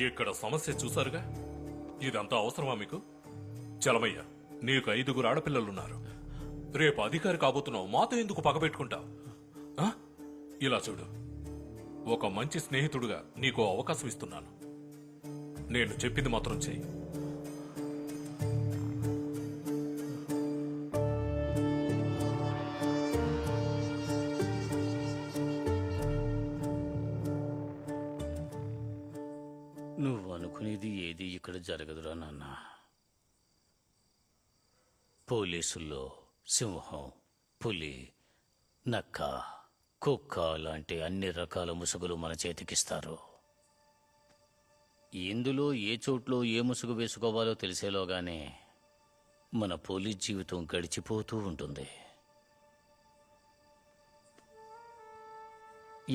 ఇక్కడ సమస్య చూసారుగా, ఇదంతా అవసరమా మీకు? చలమయ్య, నీకు 5 ఆడపిల్లలున్నారు. రేపు అధికారి కాబోతున్నావు, మాతో ఎందుకు పగబెట్టుకుంటావు? ఇలా చూడు, ఒక మంచి స్నేహితుడుగా నీకు అవకాశం ఇస్తున్నాను. నేను చెప్పింది మాత్రం చెయ్యి. నువ్వు అనుకునేది ఏది ఇక్కడ జరగదురా నాన్న. పోలీసుల్లో సింహం, పులి, నక్క, కుక్క లాంటి అన్ని రకాల ముసుగులు మన చేతికిస్తారు. ఇందులో ఏ చోట్లో ఏ ముసుగు వేసుకోవాలో తెలిసేలోగానే మన పోలీస్ జీవితం గడిచిపోతూ ఉంటుంది.